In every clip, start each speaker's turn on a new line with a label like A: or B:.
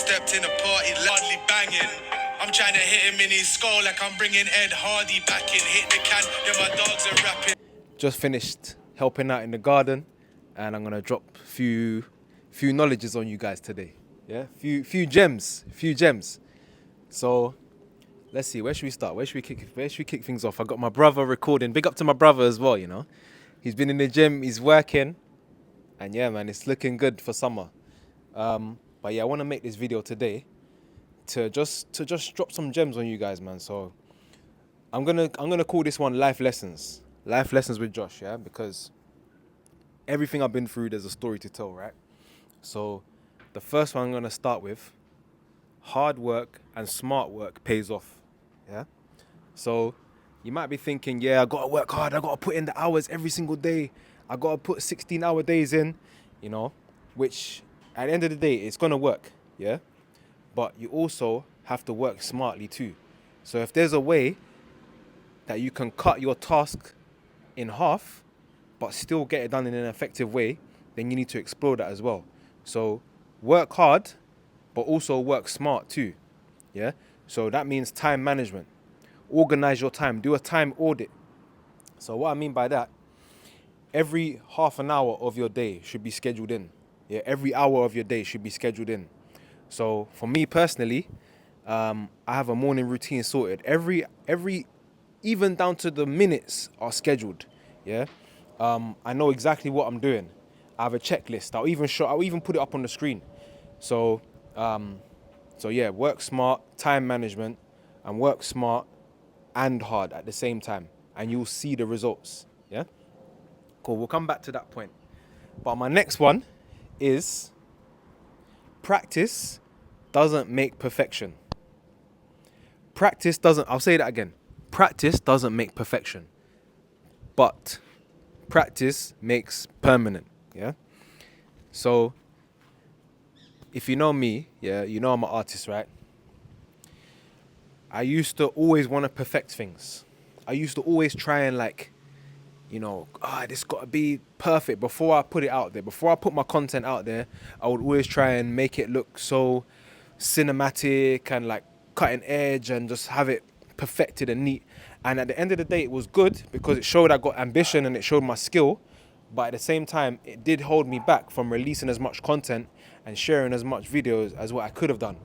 A: stepped in a party, loudly banging. I'm trying to hit him in his skull like I'm bringing Ed Hardy back in. Hit the can, then my dogs are rapping. Just finished helping out in the garden, and I'm gonna drop few knowledges on you guys today. Yeah, few gems. So let's see, where should we start? Where should we kick things off? I got my brother recording. Big up to my brother as well, you know. He's been in the gym, he's working, and yeah, man, it's looking good for summer. But yeah, I want to make this video today to just drop some gems on you guys, man. So I'm gonna call this one life lessons with Josh, yeah, because everything I've been through, there's a story to tell, right? So the first one I'm gonna start with: hard work and smart work pays off. Yeah. So you might be thinking, yeah, I gotta work hard, I gotta put in the hours every single day, I gotta put 16-hour days in, you know, which at the end of the day, it's gonna work, yeah? But you also have to work smartly too. So if there's a way that you can cut your task in half, but still get it done in an effective way, then you need to explore that as well. So work hard, but also work smart too, yeah? So that means time management. Organize your time, do a time audit. So what I mean by that, every half an hour of your day should be scheduled in. Yeah, every hour of your day should be scheduled in. So for me personally, I have a morning routine sorted. Every even down to the minutes are scheduled. Yeah, I know exactly what I'm doing. I have a checklist. I'll even put it up on the screen. So yeah, work smart, time management, and work smart and hard at the same time, and you'll see the results. Yeah, cool. We'll come back to that point. But my next one is practice doesn't make perfection. I'll say that again. Practice doesn't make perfection, but practice makes permanent, yeah? So if you know me, yeah, you know I'm an artist, right? I used to always want to perfect things. I used to always try and this gotta be perfect before I put it out there. Before I put my content out there, I would always try and make it look so cinematic and like cutting edge and just have it perfected and neat. And at the end of the day, it was good because it showed I got ambition and it showed my skill. But at the same time, it did hold me back from releasing as much content and sharing as much videos as what I could have done.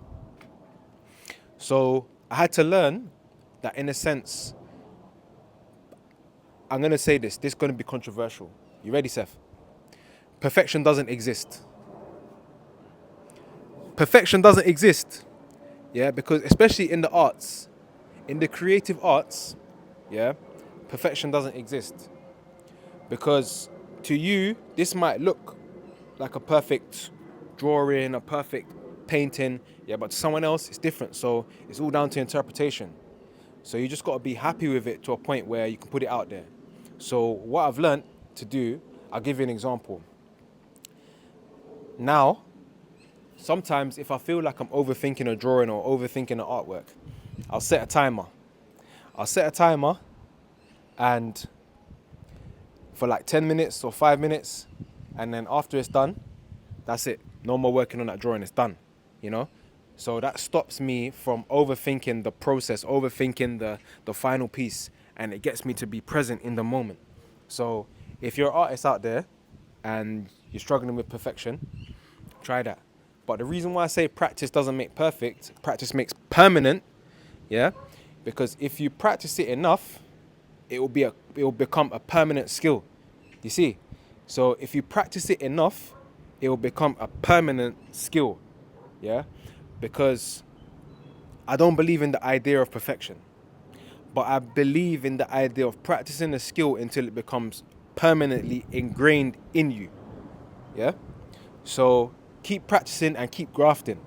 A: So I had to learn that, in a sense, I'm going to say this is going to be controversial. You ready, Seth? Perfection doesn't exist. Perfection doesn't exist. Yeah, because especially in the arts, in the creative arts, yeah, perfection doesn't exist. Because to you, this might look like a perfect drawing, a perfect painting, yeah, but to someone else, it's different. So it's all down to interpretation. So you just got to be happy with it to a point where you can put it out there. So what I've learned to do, I'll give you an example. Now, sometimes if I feel like I'm overthinking a drawing or overthinking an artwork, I'll set a timer. And for like 10 minutes or 5 minutes, and then after it's done, that's it. No more working on that drawing, it's done, you know? So that stops me from overthinking the process, overthinking the final piece, and it gets me to be present in the moment. So if you're an artist out there and you're struggling with perfection, try that. But the reason why I say practice doesn't make perfect, practice makes permanent, yeah? Because if you practice it enough, it will become a permanent skill. You see? So if you practice it enough, it will become a permanent skill, yeah? Because I don't believe in the idea of perfection, but I believe in the idea of practicing a skill until it becomes permanently ingrained in you, yeah? So keep practicing and keep grafting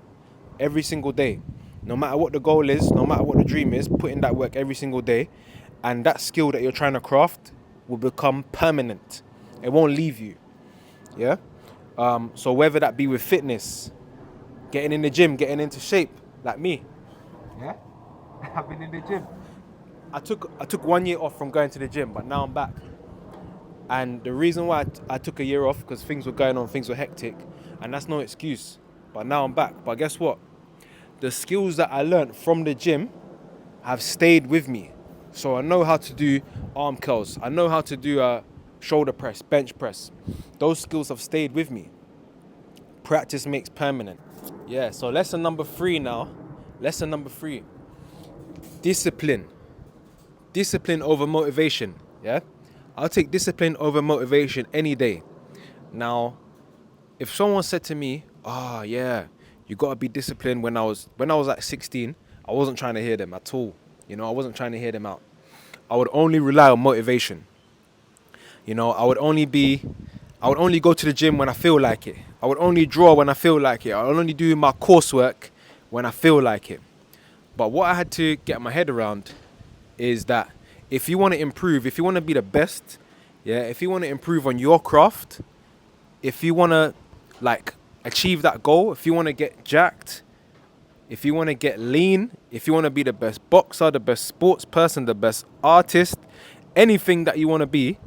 A: every single day. No matter what the goal is, no matter what the dream is, put in that work every single day, and that skill that you're trying to craft will become permanent. It won't leave you, yeah? So whether that be with fitness, getting in the gym, getting into shape, like me, yeah? I've been in the gym. I took 1 year off from going to the gym, but now I'm back. And the reason why I took a year off, because things were going on, things were hectic, and that's no excuse. But now I'm back. But guess what? the skills that I learned from the gym have stayed with me. So I know how to do arm curls. I know how to do a shoulder press, bench press. Those skills have stayed with me. Practice makes permanent. Yeah, so lesson number 3 now. Lesson number 3. Discipline. Discipline over motivation, yeah? I'll take discipline over motivation any day. Now, if someone said to me, yeah, you gotta be disciplined when I was like 16, I wasn't trying to hear them at all. You know, I wasn't trying to hear them out. I would only rely on motivation. You know, I would only go to the gym when I feel like it. I would only draw when I feel like it. I would only do my coursework when I feel like it. But what I had to get my head around is that if you want to improve, if you want to be the best, yeah, if you want to improve on your craft, if you want to like achieve that goal, if you want to get jacked, if you want to get lean, if you want to be the best boxer, the best sports person, the best artist, anything that you want to be,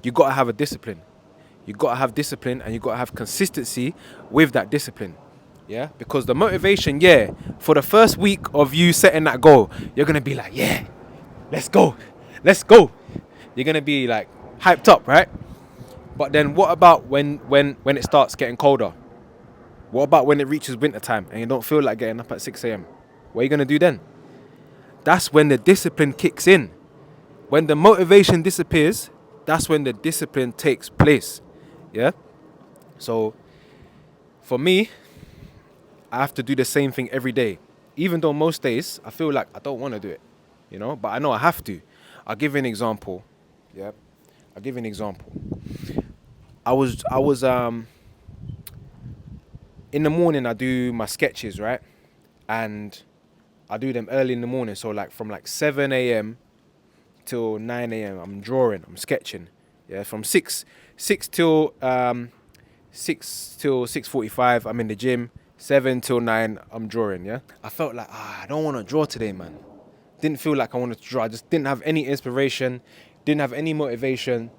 A: you got to have a discipline. You got to have discipline, and you got to have consistency with that discipline. Yeah, because the motivation, yeah, for the first week of you setting that goal, you're going to be like, yeah, let's go. You're going to be like hyped up, right? But then what about when it starts getting colder? What about when it reaches winter time and you don't feel like getting up at 6 a.m? What are you going to do then? That's when the discipline kicks in. When the motivation disappears, that's when the discipline takes place. Yeah? So, for me, I have to do the same thing every day. Even though most days, I feel like I don't want to do it. You know? But I know I have to. I'll give you an example. Yeah? I'll give you an example. I was in the morning I do my sketches, right? And I do them early in the morning. So like from like 7 a.m. till 9 a.m. I'm drawing, I'm sketching. Yeah, from 6 till 6:45 I'm in the gym. 7 till 9 I'm drawing, yeah? I felt like, I don't want to draw today, man. Didn't feel like I wanted to draw. I just didn't have any inspiration, didn't have any motivation.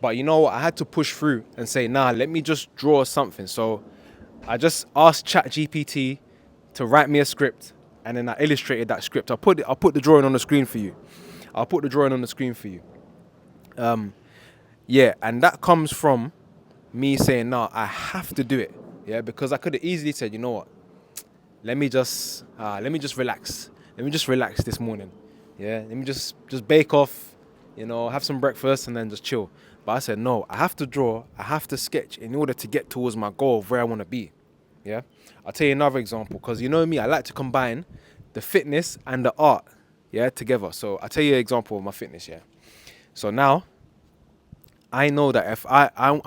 A: But you know what? I had to push through and say, let me just draw something. So I just asked ChatGPT to write me a script, and then I illustrated that script. I'll put the drawing on the screen for you. Yeah, and that comes from me saying, I have to do it. Yeah, because I could have easily said, you know what? Let me just relax. Let me just relax this morning. Yeah, let me just bake off, have some breakfast and then just chill. But I said, no, I have to draw, I have to sketch in order to get towards my goal of where I want to be. Yeah, I'll tell you another example, because you know me, I like to combine the fitness and the art, yeah, together. So I'll tell you an example of my fitness, yeah. So now, I know that if I'm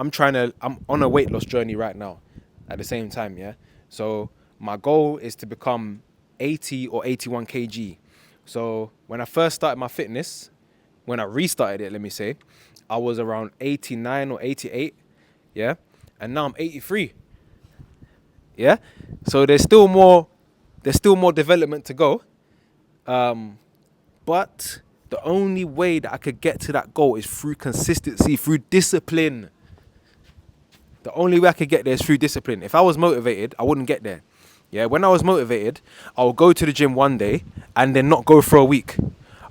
A: on a weight loss journey right now at the same time, yeah. So my goal is to become 80 or 81 kg. So when I first started my fitness, when I restarted it, let me say, I was around 89 or 88, yeah? And now I'm 83, yeah? So there's still more development to go. But the only way that I could get to that goal is through consistency, through discipline. The only way I could get there is through discipline. If I was motivated, I wouldn't get there. Yeah, when I was motivated, I would go to the gym one day and then not go for a week.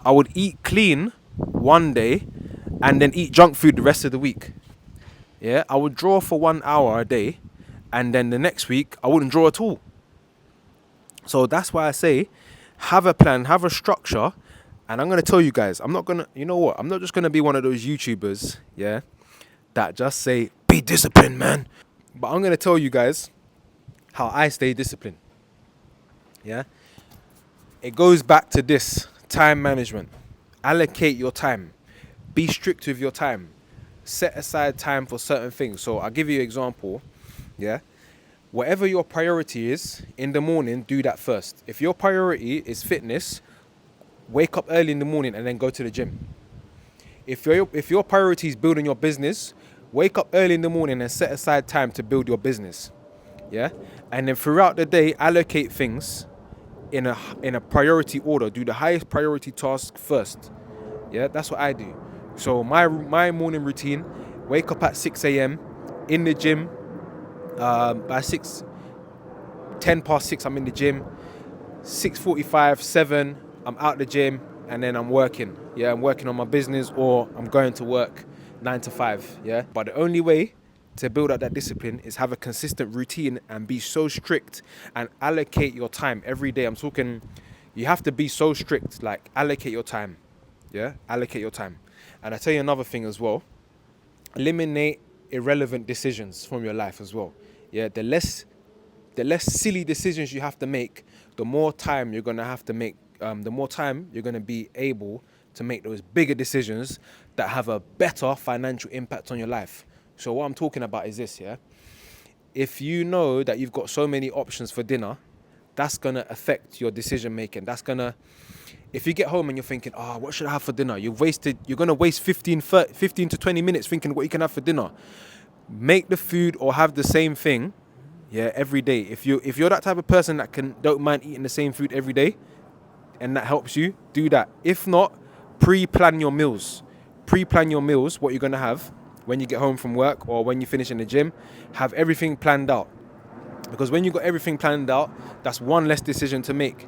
A: I would eat clean one day and then eat junk food the rest of the week. Yeah, I would draw for 1 hour a day, and then the next week I wouldn't draw at all. So that's why I say, have a plan, have a structure, and I'm going to tell you guys, I'm not just going to be one of those YouTubers, yeah, that just say, be disciplined, man. But I'm going to tell you guys how I stay disciplined. Yeah, it goes back to this: time management. Allocate your time. Be strict with your time. Set aside time for certain things. So I'll give you an example. Yeah, whatever your priority is in the morning, do that first. If your priority is fitness, wake up early in the morning and then go to the gym. If your priority is building your business, wake up early in the morning and set aside time to build your business. Yeah, and then throughout the day, allocate things in a priority order. Do the highest priority task first. Yeah, that's what I do. So my morning routine: wake up at 6 a.m. in the gym. By 10 past 6, I'm in the gym. 6:45, 7, I'm out the gym, and then I'm working. Yeah, I'm working on my business, or I'm going to work 9 to 5. Yeah, but the only way to build up that discipline is have a consistent routine and be so strict and allocate your time every day. I'm talking, you have to be so strict, like allocate your time. Yeah, allocate your time. And I tell you another thing as well, eliminate irrelevant decisions from your life as well. Yeah, the less silly decisions you have to make, the more time you're gonna have to make. The more time you're gonna be able to make those bigger decisions that have a better financial impact on your life. So what I'm talking about is this, yeah. If you know that you've got so many options for dinner, that's gonna affect your decision making. If you get home and you're thinking, oh, what should I have for dinner? You're gonna waste 15 to 20 minutes thinking what you can have for dinner. Make the food or have the same thing, yeah, every day. If you're that type of person that don't mind eating the same food every day, and that helps you, do that. If not, pre-plan your meals. Pre-plan your meals, what you're gonna have when you get home from work or when you finish in the gym. Have everything planned out. Because when you got everything planned out, that's one less decision to make.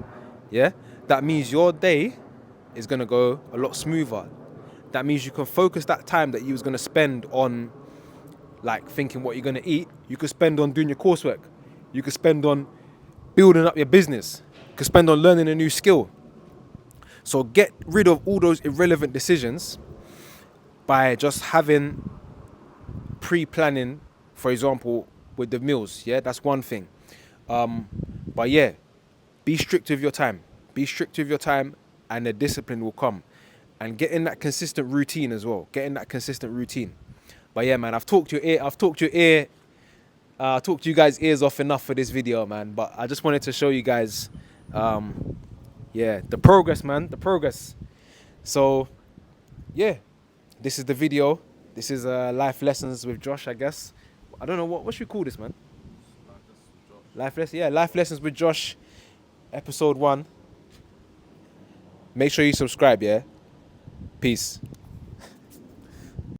A: Yeah? That means your day is gonna go a lot smoother. That means you can focus that time that you was gonna spend on like thinking what you're gonna eat, you could spend on doing your coursework. You could spend on building up your business. You could spend on learning a new skill. So get rid of all those irrelevant decisions by just having pre-planning, for example, with the meals. Yeah, that's one thing. But yeah, be strict with your time. Be strict with your time, and the discipline will come. And get in that consistent routine as well. Get in that consistent routine. But yeah, man, I've talked to you guys' ears off enough for this video, man. But I just wanted to show you guys, yeah, the progress, man, the progress. So, yeah, this is the video. This is life lessons with Josh, I guess. I don't know what should we call this, man. Life lessons with Josh, episode 1. Make sure you subscribe, yeah. Peace.